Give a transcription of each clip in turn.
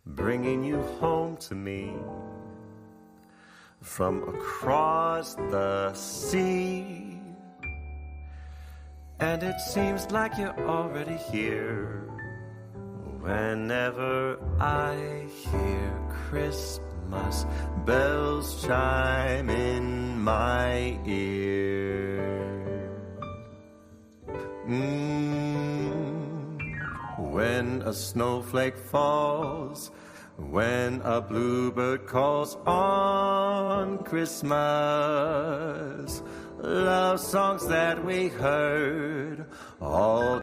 bringing you home to me from across the sea. And it seems like you're already here whenever I hear Christmas bells chime in my ear. When a snowflake falls, when a bluebird calls on Christmas, love songs that we heard all.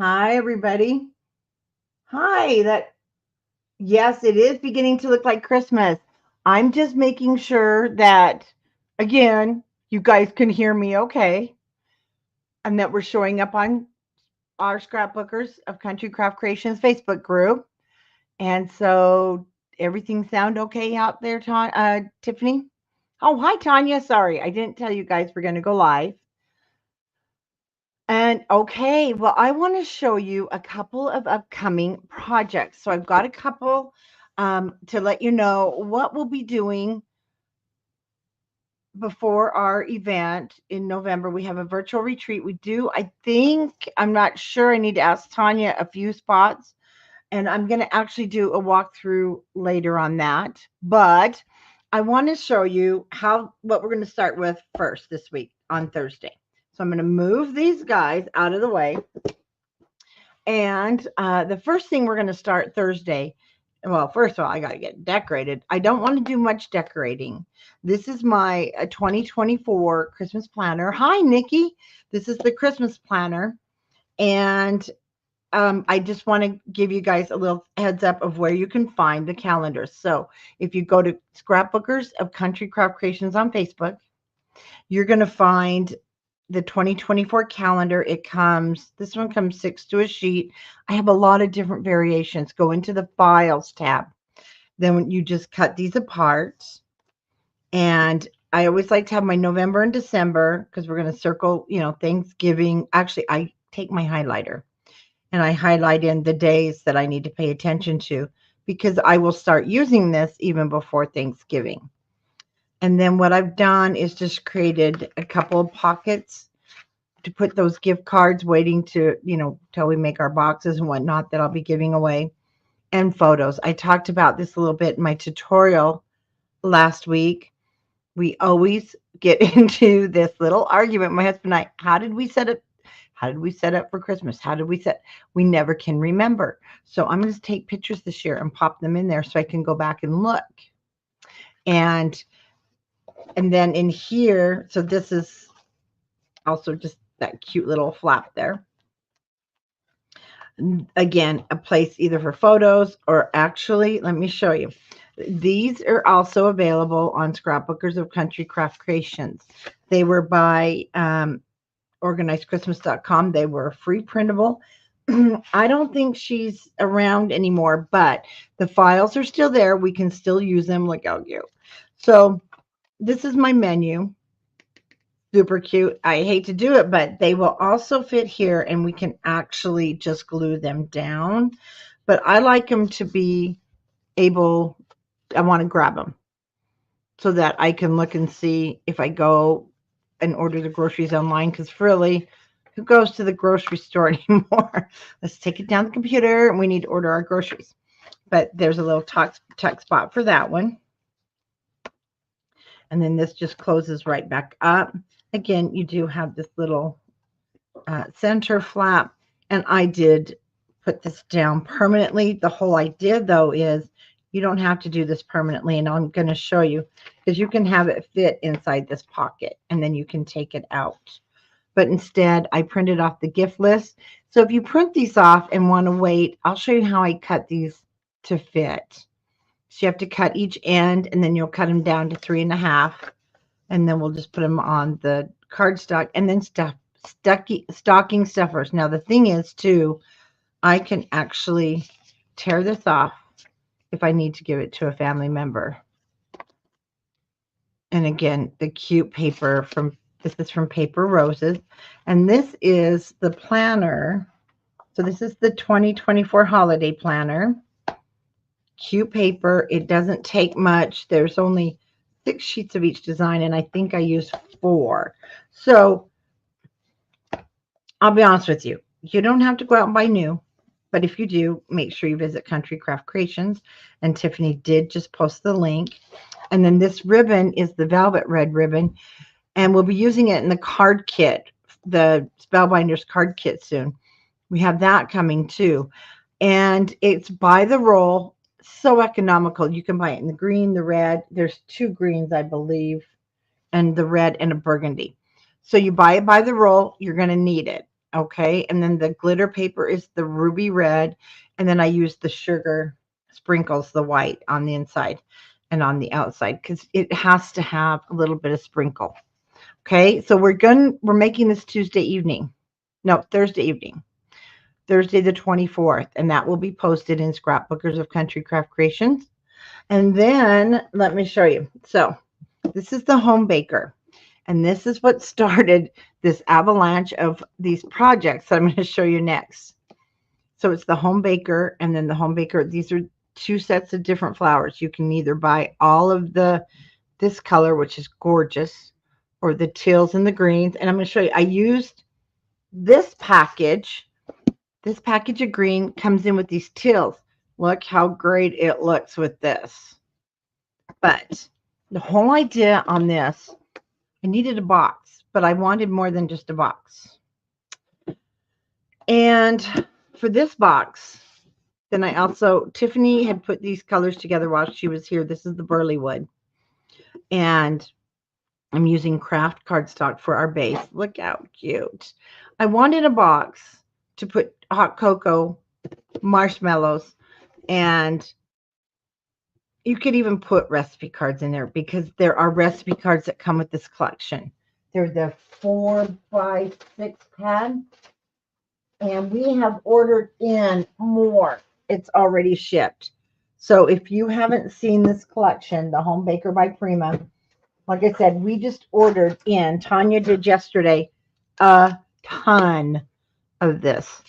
Hi, everybody. Hi, yes, it is beginning to look like Christmas. I'm just making sure that, again, you guys can hear me okay, and that we're showing up on our Scrapbookers of Country Craft Creations Facebook group. And so everything sound okay out there, Tiffany? Oh, hi, Tanya. Sorry, I didn't tell you guys we're going to go live. And okay, well, I want to show you a couple of upcoming projects. So I've got a couple to let you know what we'll be doing before our event in November. We have a virtual retreat. We do, I think, I'm not sure. I need to ask Tanya a few spots, and I'm going to actually do a walkthrough later on that. But I want to show you what we're going to start with first this week on Thursday. So I'm going to move these guys out of the way. And the first thing we're going to start Thursday. Well, first of all, I got to get decorated. I don't want to do much decorating. This is my 2024 Christmas planner. Hi, Nikki. This is the Christmas planner. And I just want to give you guys a little heads up of where you can find the calendars. So if you go to Scrapbookers of Country Craft Creations on Facebook, you're going to find the 2024 calendar. This one comes 6 to a sheet. I have a lot of different variations. Go into the files tab. Then you just cut these apart. And I always like to have my November and December because we're going to circle, Thanksgiving. Actually, I take my highlighter and I highlight in the days that I need to pay attention to because I will start using this even before Thanksgiving. And then what I've done is just created a couple of pockets to put those gift cards waiting to, till we make our boxes and whatnot that I'll be giving away, and photos. I talked about this a little bit in my tutorial last week. We always get into this little argument, my husband and I. How did we set up for Christmas? We never can remember. So I'm going to take pictures this year and pop them in there so I can go back and look. And then in here, so this is also just that cute little flap there. Again, a place either for photos or actually, let me show you. These are also available on Scrapbookers of Country Craft Creations. They were by organizedchristmas.com. They were free printable. I don't think she's around anymore, but the files are still there. We can still use them. Look how cute. So this is my menu. Super cute. I hate to do it, but they will also fit here and we can actually just glue them down. But I like them to be able, I want to grab them so that I can look and see if I go and order the groceries online, because really, who goes to the grocery store anymore? Let's take it down the computer and we need to order our groceries. But there's a little tuck spot for that one. And then this just closes right back up. Again, you do have this little center flap, and I did put this down permanently. The whole idea, though, is you don't have to do this permanently, and I'm going to show you because you can have it fit inside this pocket, and then you can take it out. But instead, I printed off the gift list. So if you print these off and want to wait, I'll show you how I cut these to fit. So you have to cut each end, and then you'll cut them down to 3.5, and then we'll just put them on the cardstock, and then stocking stuffers. Now the thing is, too, I can actually tear this off if I need to give it to a family member. And again, the cute paper this is from Paper Roses, and this is the planner So this is the 2024 holiday planner. Cute paper. It doesn't take much. There's only 6 sheets of each design, and I think I used 4. So I'll be honest with you. You don't have to go out and buy new, but if you do, make sure you visit Country Craft Creations. And Tiffany did just post the link. And then this ribbon is the velvet red ribbon, and we'll be using it in the card kit, the Spellbinders card kit soon. We have that coming too. And it's by the roll, so economical. You can buy it in the green, the red. There's 2 greens, I believe, and the red and a burgundy. So you buy it by the roll, you're going to need it. Okay. And then the glitter paper is the ruby red. And then I use the sugar sprinkles, the white on the inside and on the outside, because it has to have a little bit of sprinkle. Okay. So we're making this Thursday evening, Thursday the 24th, and that will be posted in Scrapbookers of Country Craft Creations. And then let me show you. So this is the home baker, and this is what started this avalanche of these projects that I'm going to show you next. So it's the home baker, and then the home baker. These are 2 sets of different flowers. You can either buy all of this color, which is gorgeous, or the teals and the greens. And I'm going to show you. I used this package. This package of green comes in with these teals. Look how great it looks with this. But the whole idea on this, I needed a box, but I wanted more than just a box. And for this box, then Tiffany had put these colors together while she was here. This is the burley wood. And I'm using craft cardstock for our base. Look how cute. I wanted a box to put hot cocoa, marshmallows, and you could even put recipe cards in there, because there are recipe cards that come with this collection. They're the 4x6 pad, and we have ordered in more. It's already shipped. So if you haven't seen this collection, the Home Baker by Prima, like I said, we just ordered in. Tanya did yesterday a ton of this,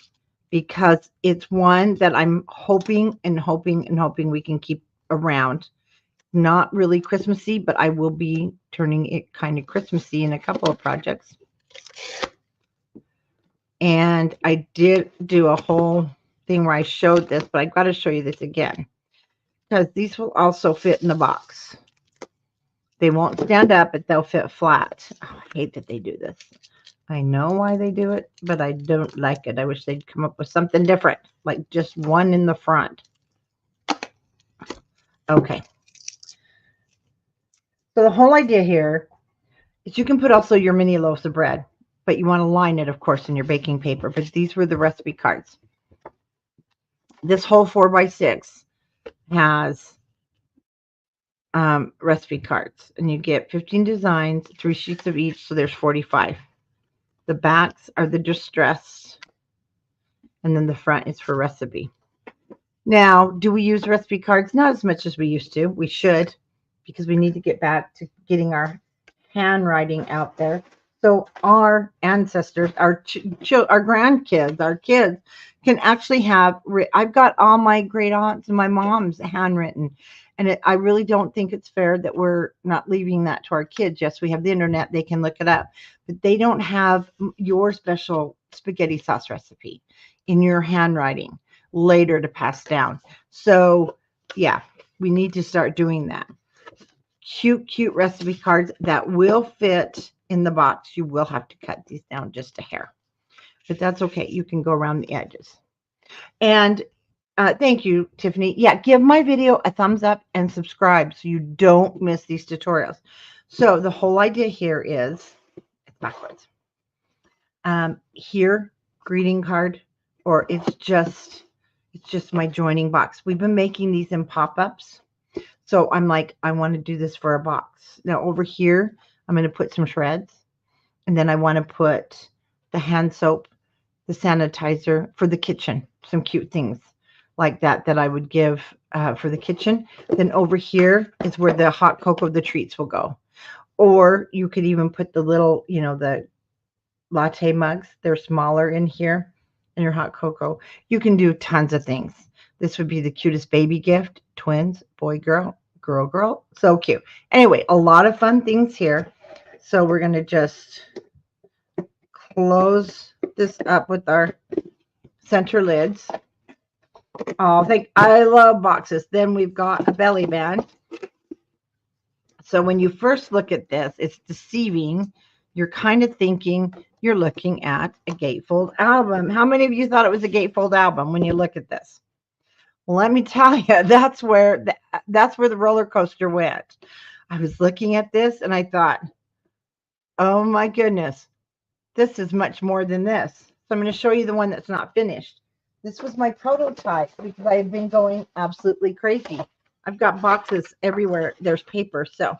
because it's one that I'm hoping we can keep around. Not really Christmassy, but I will be turning it kind of Christmassy in a couple of projects. And I did do a whole thing where I showed this, but I've got to show you this again, because these will also fit in the box. They won't stand up, but they'll fit flat. Oh, I hate that they do this. I know why they do it, but I don't like it. I wish they'd come up with something different, like just one in the front. Okay. So the whole idea here is you can put also your mini loaves of bread, but you want to line it, of course, in your baking paper. But these were the recipe cards. This whole 4x6 has recipe cards, and you get 15 designs, 3 sheets of each, so there's 45. The backs are the distressed, and then the front is for recipe. Now, do we use recipe cards? Not as much as we used to. We should, because we need to get back to getting our handwriting out there. So our ancestors, our grandkids, our kids can actually have, I've got all my great aunts and my mom's handwritten. And I really don't think it's fair that we're not leaving that to our kids. Yes, we have the internet. They can look it up. But they don't have your special spaghetti sauce recipe in your handwriting later to pass down. So, yeah, we need to start doing that. Cute recipe cards that will fit in the box. You will have to cut these down just a hair. But that's okay. You can go around the edges. And thank you, Tiffany. Yeah, give my video a thumbs up and subscribe so you don't miss these tutorials. So the whole idea here is, it's backwards. Here, greeting card, or it's just my joining box. We've been making these in pop-ups. So I'm like, I want to do this for a box. Now over here, I'm going to put some shreds. And then I want to put the hand soap, the sanitizer for the kitchen, some cute things like that I would give for the kitchen. Then over here is where the hot cocoa, the treats will go. Or you could even put the little, the latte mugs. They're smaller in here. and your hot cocoa. You can do tons of things. This would be the cutest baby gift. Twins, boy, girl, girl, girl. So cute. Anyway, a lot of fun things here. So we're going to just close this up with our center lids. Oh, I love boxes. Then we've got a belly band. So when you first look at this, it's deceiving. You're kind of thinking you're looking at a gatefold album. How many of you thought it was a gatefold album when you look at this? Well, let me tell you, that's where the roller coaster went. I was looking at this and I thought, oh my goodness, this is much more than this. So I'm going to show you the one that's not finished. This was my prototype because I have been going absolutely crazy. I've got boxes everywhere. There's paper. So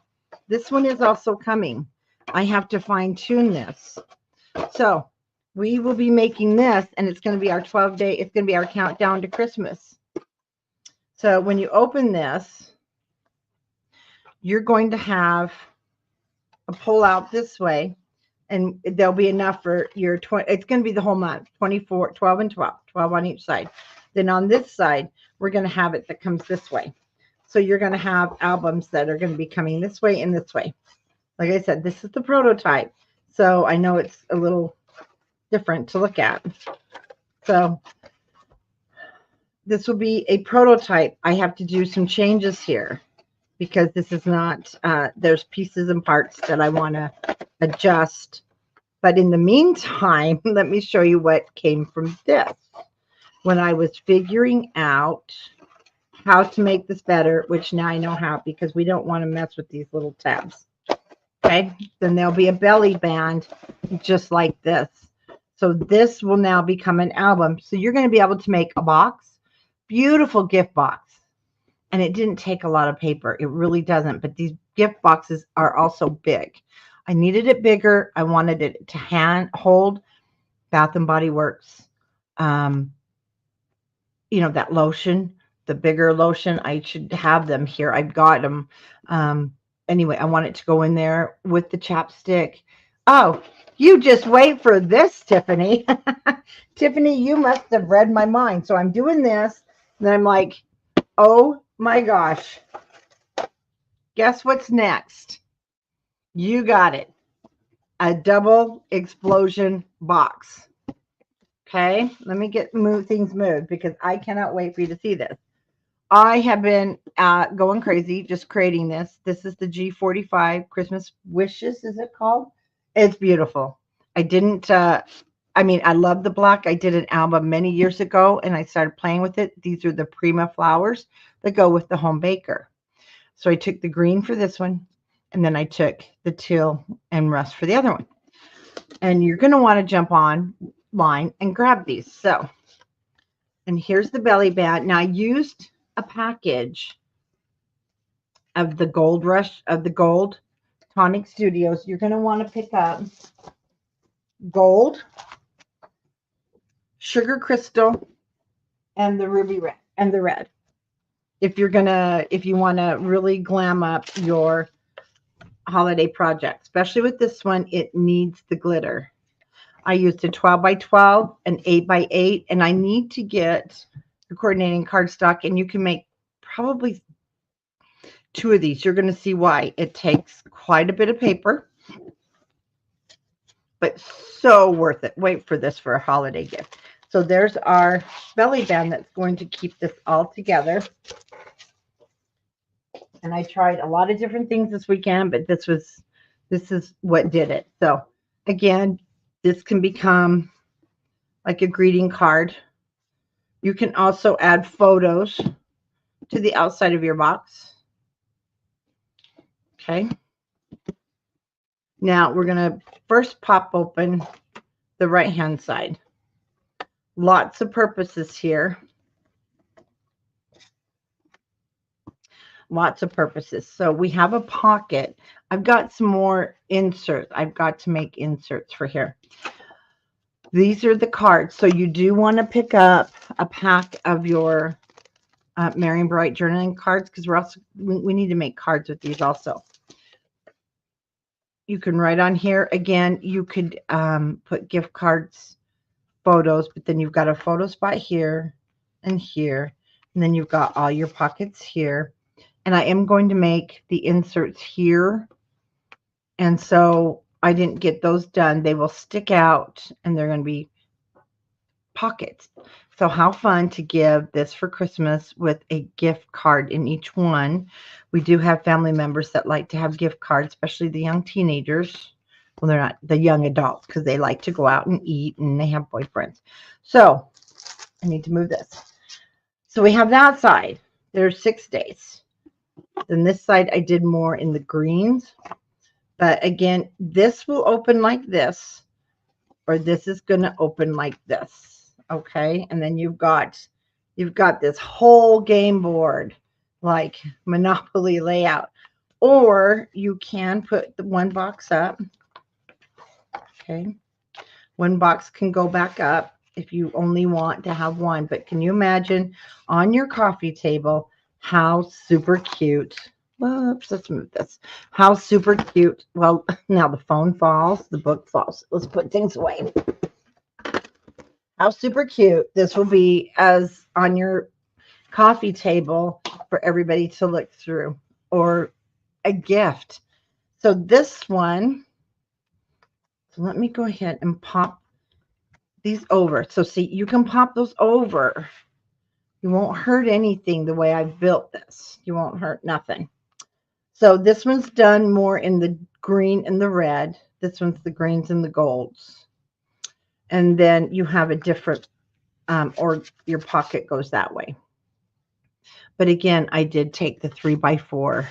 this one is also coming. I have to fine tune this. So we will be making this, and it's going to be our 12-day. It's going to be our countdown to Christmas. So when you open this, you're going to have a pull out this way, and there'll be enough for your 20. It's going to be the whole month, 24, 12 and 12, 12 on each side. Then on this side, we're going to have it that comes this way. So you're going to have albums that are going to be coming this way and this way. Like I said, this is the prototype. So I know it's a little different to look at. So this will be a prototype. I have to do some changes here because this is not, there's pieces and parts that I want to adjust. But in the meantime, let me show you what came from this. When I was figuring out how to make this better, which now I know how because we don't want to mess with these little tabs. Okay, then there'll be a belly band just like this. So this will now become an album. So you're going to be able to make a box, beautiful gift box. And it didn't take a lot of paper. It really doesn't. But these gift boxes are also big. I needed it bigger. I wanted it to hold Bath and Body Works. You know, that lotion, the bigger lotion. I should have them here. I've got them. Anyway, I want it to go in there with the chapstick. Oh, you just wait for this, Tiffany. Tiffany, you must have read my mind. So I'm doing this. And then I'm like, oh my gosh. Guess what's next? You got it. A double explosion box. Okay, let me get things moved because I cannot wait for you to see this. I have been going crazy just creating this. This is the G45 Christmas Wishes, is it called? It's beautiful. I didn't, I love the black. I did an album many years ago and I started playing with it. These are the Prima flowers that go with the home baker. So I took the green for this one and then I took the teal and rust for the other one. And you're going to want to jump online and grab these. So, and here's the belly band. Now I used a package of the Gold Rush of the Gold Tonic Studios. You're going to want to pick up gold, sugar crystal, and the ruby red and the red. If you want to really glam up your holiday project, especially with this one, it needs the glitter. I used a 12 by 12, an 8 by 8, and I need to get the coordinating cardstock, and you can make probably 2 of these. You're going to see why. It takes quite a bit of paper, but so worth it. Wait for this for a holiday gift. So there's our belly band that's going to keep this all together. And I tried a lot of different things this weekend, but this is what did it. So again, this can become like a greeting card. You can also add photos to the outside of your box. Okay. Now we're going to first pop open the right-hand side. Lots of purposes here. Lots of purposes. So we have a pocket. I've got some more inserts. I've got to make inserts for here. These are the cards. So you do want to pick up a pack of your Merry and Bright journaling cards because we need to make cards with these also. You can write on here. Again, you could put gift cards, photos, but then you've got a photo spot here and here, and then you've got all your pockets here. And I am going to make the inserts here, and so I didn't get those done. They will stick out, and they're going to be pockets. So how fun to give this for Christmas with a gift card in each one. We do have family members that like to have gift cards, especially the young teenagers. Well, they're not the young adults because they like to go out and eat and they have boyfriends. So I need to move this. So we have that side. There's 6 days. Then this side I did more in the greens. But again, this will open like this, or this is going to open like this. Okay. And then you've got this whole game board, like Monopoly layout, or you can put the one box up. Okay. One box can go back up if you only want to have one, but can you imagine on your coffee table how super cute? Whoops, let's move this. How super cute. Well, now the phone falls, the book falls. Let's put things away. How super cute this will be as on your coffee table for everybody to look through, or a gift. So this one, so let me go ahead and pop these over. So see, you can pop those over. You won't hurt anything the way I've built this. You won't hurt nothing. So this one's done more in the green and the red. This one's the greens and the golds. And then you have a different, or your pocket goes that way. But again, I did take the 3x4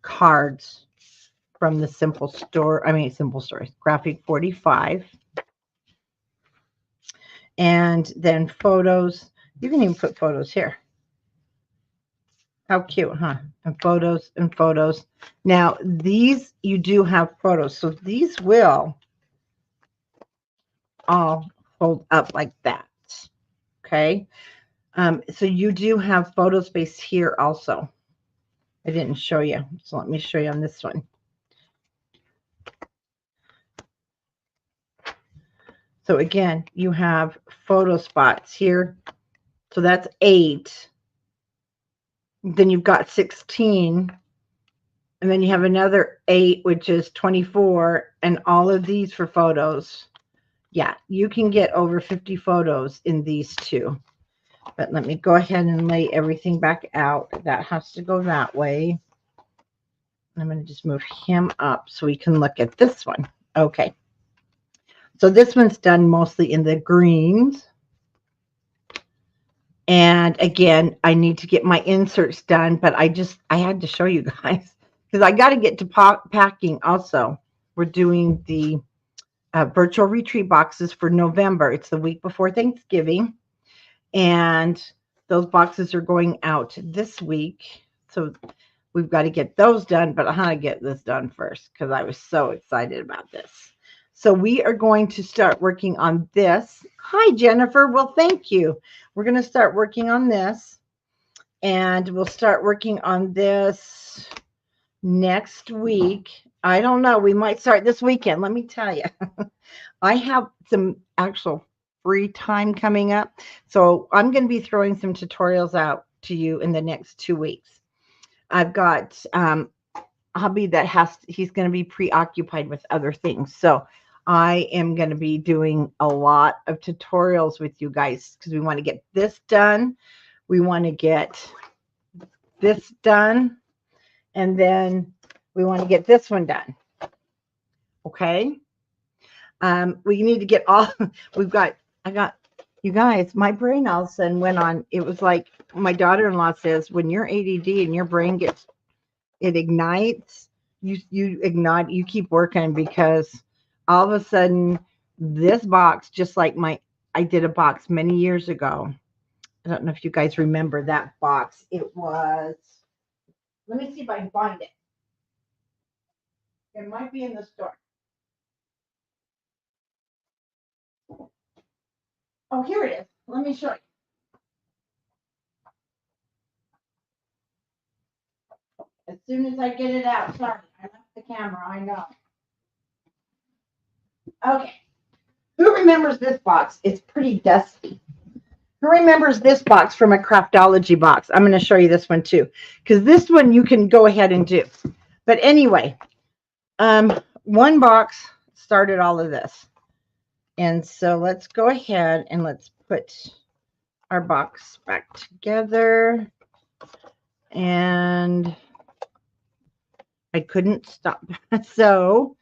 cards from the Simple Story, Graphic 45. And then photos. You can even put photos here. How cute, huh? And photos and photos. Now, these, you do have photos. So these will all fold up like that. Okay. So you do have photo space here also. I didn't show you. So let me show you on this one. So again, you have photo spots here. So that's 8. Then you've got 16. And then you have another 8, which is 24. And all of these for photos. Yeah, you can get over 50 photos in these two. But let me go ahead and lay everything back out. That has to go that way. I'm going to just move him up so we can look at this one. Okay. So this one's done mostly in the greens. And again, I need to get my inserts done, but I had to show you guys because I got to get to packing also. We're doing the virtual retreat boxes for November. It's the week before Thanksgiving. And those boxes are going out this week. So we've got to get those done, but I had to get this done first because I was so excited about this. So we are going to start working on this. Hi, Jennifer. Well, thank you. We're going to start working on this, and we'll start working on this next week. I don't know. We might start this weekend. Let me tell you. I have some actual free time coming up. So I'm going to be throwing some tutorials out to you in the next 2 weeks. I've got a hubby that he's going to be preoccupied with other things. So I am going to be doing a lot of tutorials with you guys because we want to get this done. We want to get this done. And then we want to get this one done. Okay. We need to get all, you guys, my brain all of a sudden went on. It was like my daughter-in-law says, when you're ADD and your brain it ignites, you ignite, you keep working because all of a sudden this box, just like I did a box many years ago. I don't know if you guys remember that box. It was, let me see if I can find it. It might be in the store. Oh, here it is. Let me show you. As soon as I get it out, sorry, I left the camera, I know. Okay. Who remembers this box? It's pretty dusty. Who remembers this box from a Craftology box? I'm going to show you this one too, because this one you can go ahead and do. But anyway, one box started all of this. And so let's go ahead and let's put our box back together. And I couldn't stop. So,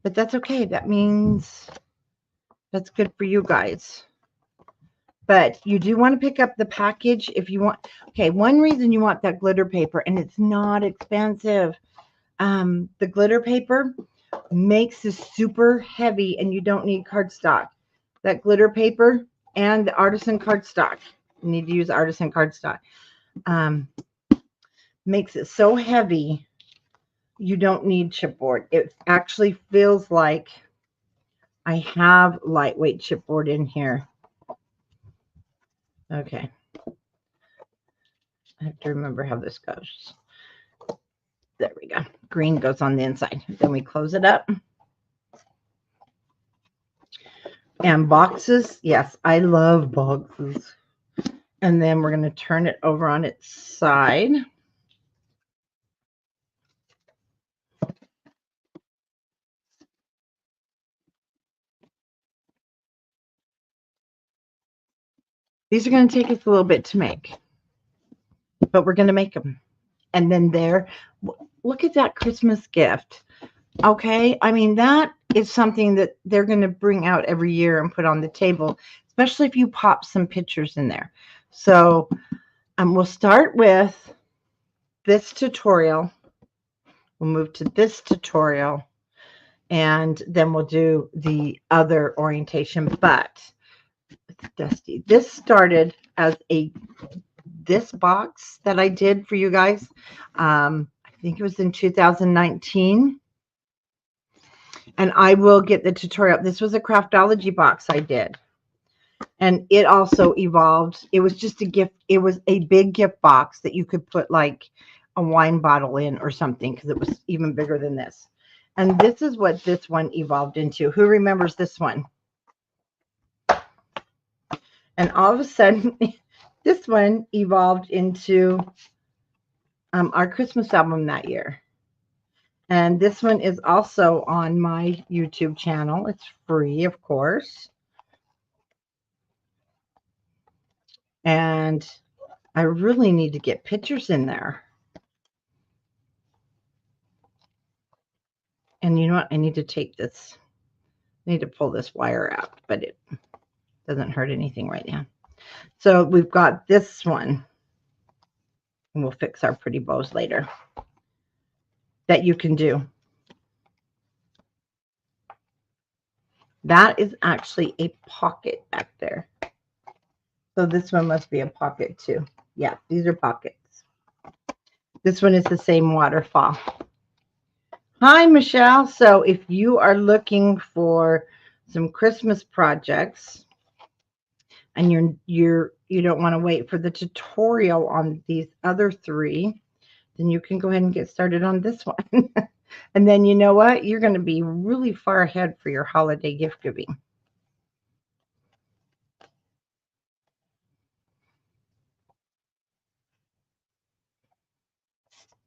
but that's okay. That means that's good for you guys. But you do want to pick up the package if you want. Okay, one reason you want that glitter paper, and it's not expensive. The glitter paper makes this super heavy, and you don't need cardstock. That glitter paper and the artisan cardstock. You need to use artisan cardstock. Makes it so heavy, you don't need chipboard. It actually feels like I have lightweight chipboard in here. Okay. I have to remember how this goes. There we go. Green goes on the inside. Then we close it up. And boxes. Yes, I love boxes. And then we're going to turn it over on its side. These are going to take us a little bit to make, but we're going to make them. And then there, look at that Christmas gift. Okay. I mean, that is something that they're going to bring out every year and put on the table, especially if you pop some pictures in there. So we'll start with this tutorial. We'll move to this tutorial, and then we'll do the other orientation, but it's dusty. This started as this box that I did for you guys. I think it was in 2019. And I will get the tutorial. This was a Craftology box I did. And it also evolved. It was just a gift. It was a big gift box that you could put like a wine bottle in or something, because it was even bigger than this. And this is what this one evolved into. Who remembers this one? And all of a sudden, this one evolved into our Christmas album that year. And this one is also on my YouTube channel. It's free, of course. And I really need to get pictures in there. And you know what? I need to take this. I need to pull this wire out, but it doesn't hurt anything right now. So we've got this one. And we'll fix our pretty bows later. That you can do. That is actually a pocket back there. So this one must be a pocket too. Yeah, these are pockets. This one is the same waterfall. Hi, Michelle. So if you are looking for some Christmas projects and you don't want to wait for the tutorial on these other three, then you can go ahead and get started on this one. And then you know what? You're going to be really far ahead for your holiday gift giving.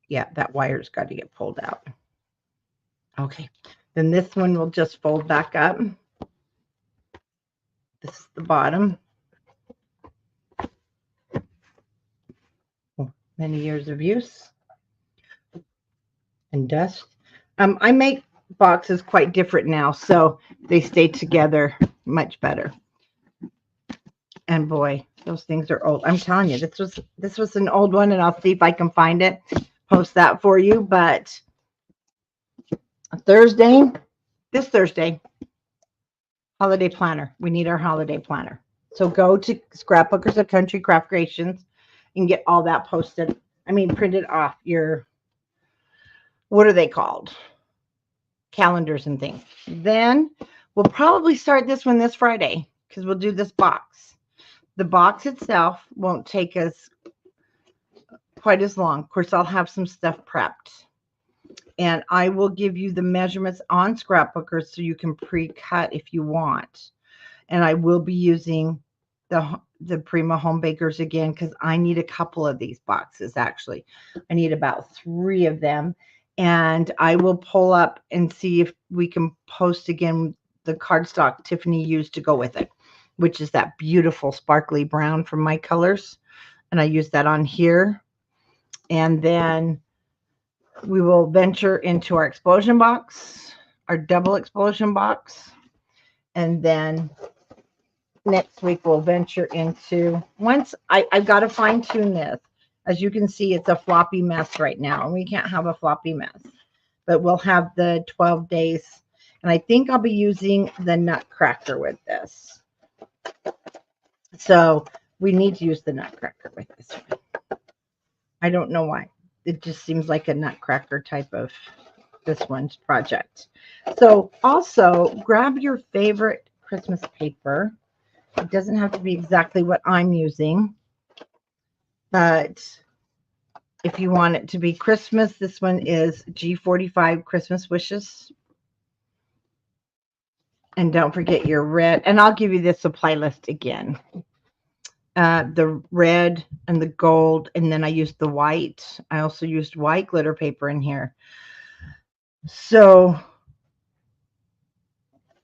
Yeah, that wire's got to get pulled out. Okay, then this one will just fold back up. This is the bottom. Oh, many years of use and dust. I make boxes quite different now, so they stay together much better. And boy, those things are old. I'm telling you, this was an old one, and I'll see if I can find it, post that for you. But this Thursday, holiday planner. We need our holiday planner. So go to Scrapbookers of Country Craft Creations and get all that posted. I mean, printed off your, what are they called? Calendars and things. Then we'll probably start this one this Friday, because we'll do this box. The box itself won't take us quite as long. Of course, I'll have some stuff prepped. And I will give you the measurements on scrapbookers so you can pre-cut if you want. And I will be using the Prima Home Bakers again because I need a couple of these boxes. Actually, I need about 3 of them, and I will pull up and see if we can post again the cardstock Tiffany used to go with it, which is that beautiful sparkly brown from My Colors, and I use that on here. And then we will venture into our explosion box, our double explosion box, and then next week we'll venture into, once I've got to fine tune this. As you can see, it's a floppy mess right now, and we can't have a floppy mess, but we'll have the 12 days. And I think I'll be using the Nutcracker with this. So we need to use the Nutcracker with this one. I don't know why. It just seems like a Nutcracker type of this one's project. So also grab your favorite Christmas paper. It doesn't have to be exactly what I'm using, but if you want it to be Christmas, this one is G45 Christmas Wishes. And don't forget your red, and I'll give you the supply list again. The red and the gold, and then I used the white. I also used white glitter paper in here. So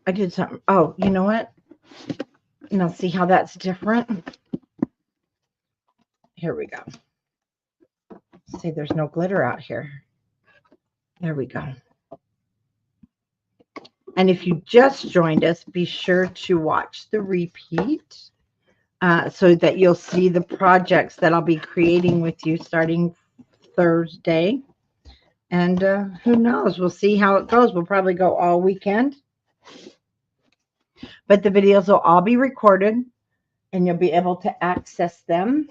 I did something. Oh, you know what? Now see how that's different? Here we go. See, there's no glitter out here. There we go. And if you just joined us, be sure to watch the repeat so that you'll see the projects that I'll be creating with you starting Thursday. And who knows? We'll see how it goes. We'll probably go all weekend. But the videos will all be recorded, and you'll be able to access them.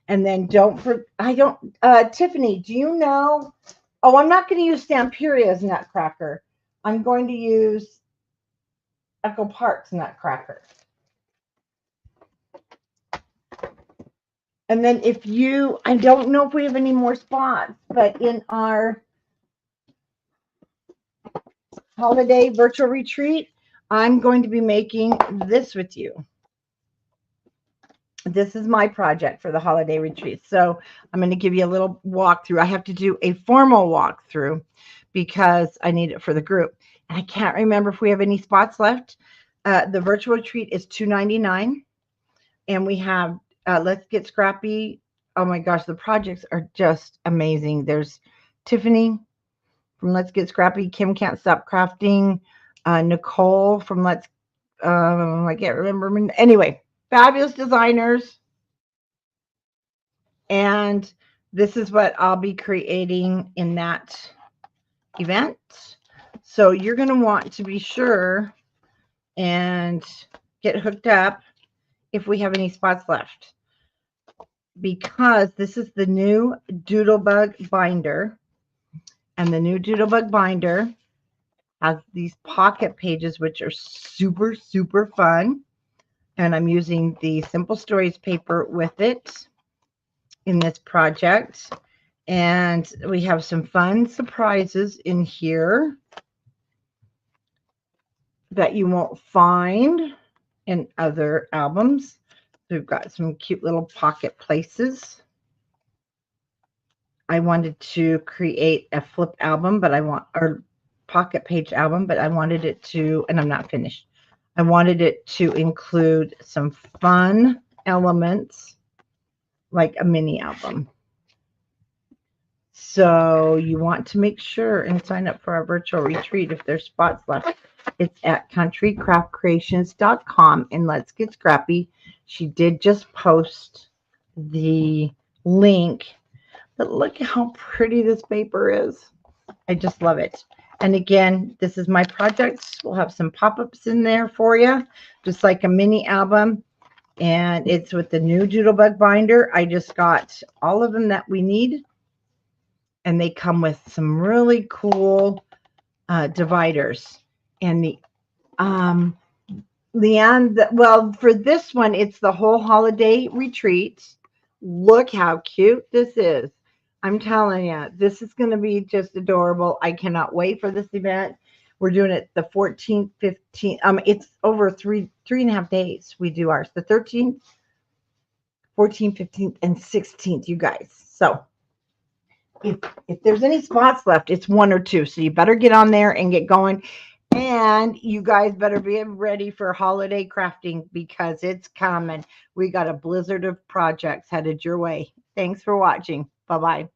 And then Tiffany, do you know? Oh, I'm not going to use Stamperia's Nutcracker. I'm going to use Echo Park's Nutcracker. And then I don't know if we have any more spots, but in our holiday virtual retreat, I'm going to be making this with you. This is my project for the holiday retreat. So I'm going to give you a little walkthrough. I have to do a formal walkthrough because I need it for the group. And I can't remember if we have any spots left. The virtual retreat is $2.99. And we have Let's Get Scrappy. Oh my gosh, the projects are just amazing. There's Tiffany from Let's Get Scrappy, Kim Can't Stop Crafting, Nicole from I can't remember. Anyway, fabulous designers. And this is what I'll be creating in that event. So you're going to want to be sure and get hooked up if we have any spots left, because this is the new Doodlebug binder, and the new Doodlebug binder has these pocket pages which are super, super fun. And I'm using the Simple Stories paper with it in this project. And we have some fun surprises in here that you won't find in other albums. We've got some cute little pocket places. I wanted to create a flip album, or pocket page album, but I wanted it to, and I'm not finished. I wanted it to include some fun elements like a mini album. So you want to make sure and sign up for our virtual retreat if there's spots left. It's at countrycraftcreations.com, and Let's Get Scrappy. She did just post the link, but look how pretty this paper is. I just love it. And again, this is my projects. We'll have some pop-ups in there for you, just like a mini album. And it's with the new Doodlebug binder. I just got all of them that we need. And they come with some really cool dividers. And Leanne, well, for this one, it's the whole holiday retreat. Look how cute this is. I'm telling you, this is going to be just adorable. I cannot wait for this event. We're doing it the 14th, 15th. It's over 3.5 days. We do ours the 13th, 14th, 15th, and 16th, you guys. So if there's any spots left, it's one or two. So you better get on there and get going. And you guys better be ready for holiday crafting because it's coming. We got a blizzard of projects headed your way. Thanks for watching. Bye-bye.